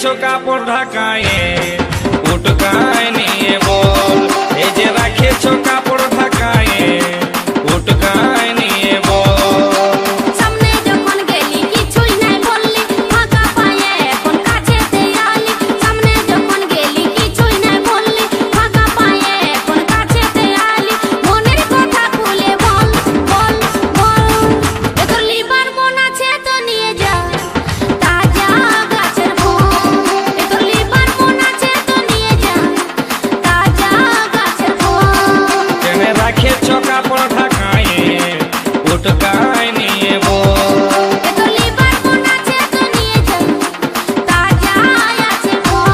রেখেছো কাপড় ঢাকায়ে উটকায় নিয়ে বল, এই যে রেখেছো কাপড় ঢাকায়ে উটকায় নিয়ে বল। সামনে যখন গেলি কিছুই নাই বললি, ফাঁকা পায়ে এখন কাছেতে আলি। সামনে যখন গেলি কিছুই নাই বললি, ফাঁকা পায়ে এখন কাছেতে আলি। মনের কথা খুলে বল বল বল, এ তোর লিভার বোন আছে তো নিয়ে যা তাজা গাছের ফল। এ তোর লিভার বোন আছে তো নিয়ে যা তাজা গাছের ফল। কেনে রেখেছো কাপড় ঢাকায়ে উটকায় নিয়ে বল। এ তোর লিভার বোন আছে তো নিয়ে যা তাজা আছে ফল।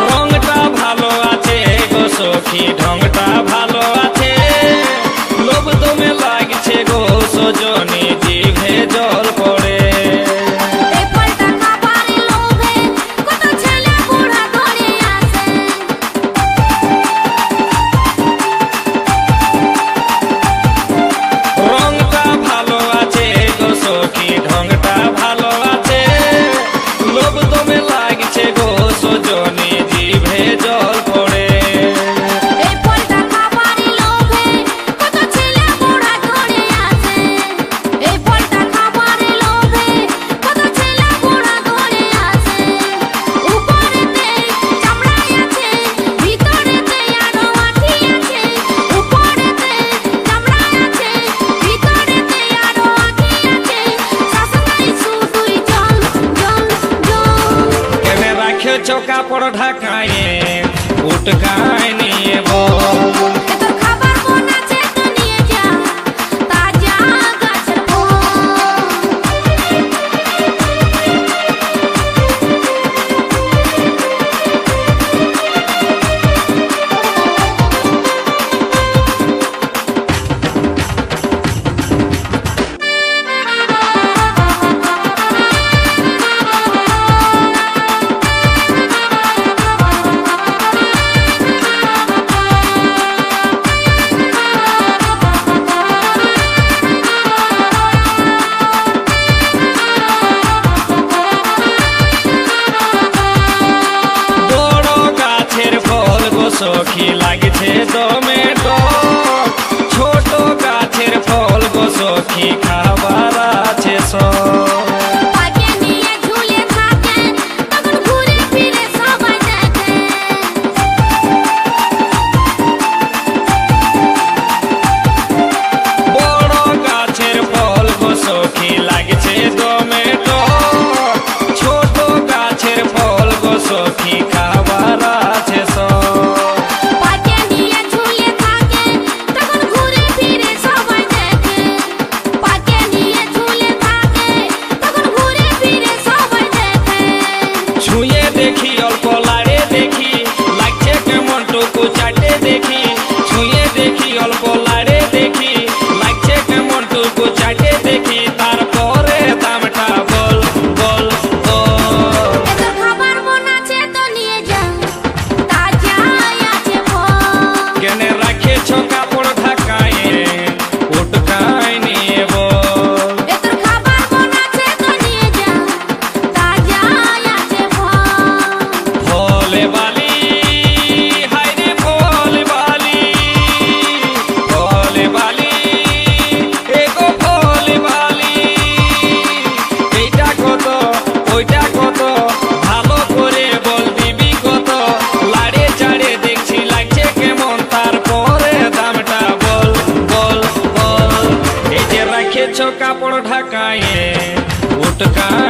রংটা ভালো আছে গো সখী, ঢংটা ভালো আছে, লোভ দমে লাগছে গো সজনী, জিভে জল পড়ে। এই ফলটা খাবারে লোভে কত ছেলে বুড়া ধরে আসে। রংটা ভালো আছে গো সখী, ঢংটা ভালো আছে, লোভ দমে লাগছে গো সজনী, জিভে জল পড়ে। এই ফলটা খাবারে লোভে কত ছেলে বুড়া ধরে আসে। এই ফলটা খাবারে লোভে কত ছেলে বুড়া ধরে আসে। উপরেতে চামড়াই আছে, ভিতরেতে আরো আঠি আছে। উপরেতে চামড়াই আছে, ভিতরেতে আরো আঠি আছে। শাসনাই শুধুই জল জল জল। কেনে রাখেছো কাপড় ঢাকায়ে উটকায় নিয়ে বল। এ তোর খাবার বোন আছে তো নিয়ে যা তাজা গাছের ফল। বড় গাছের ফল গো সখী লাগছে দমে টক, ছোট গাছের ফল গো সখী খাবার আছে সব। পাকে নিয়ে ঝুলে থাকে তখন ঘুরে ফিরে সবাই দেখে। বড় গাছের ফল গো সখী লাগছে দমে টক, ছোট গাছের ফল গো সখী খাবার আছে সব। পাকে নিয়ে ঝুলে থাকে তখন ঘুরে ফিরে সবাই দেখে। পাকে নিয়ে ঝুলে থাকে তখন ঘুরে ফিরে সবাই দেখে। ছুঁয়ে দেখি অল্প লাড়ে দেখি, লাগছে কেমন টুকু চাটে দেখি। ছুঁয়ে দেখি অল্প লাড়ে দেখি, লাগছে কেমন টুকু চাটে দেখি। তারপরে দামটা বল বল বল। এ তোর খাবার বোন আছে তো নিয়ে যা তাজা আছে ফল। কেনে রাখেছো কাপড় ঢাকায়ে উটকায় নিয়ে বল। এ তোর খাবার বোন আছে তো নিয়ে যা তাজা আছে ফল। ফলে বালি হায় রে ফলে বালি, ফলে বালি এগো ফলে বালি। এইটা কত ওইটা কত, ভালো করে বল দিবি কত। লাড়ে চাড়ে দেখছি লাগছে কেমন, তারপরে দামটা বল বল বল। এই যে রেখেছো কাপড় ঢাকায়ে উটকায়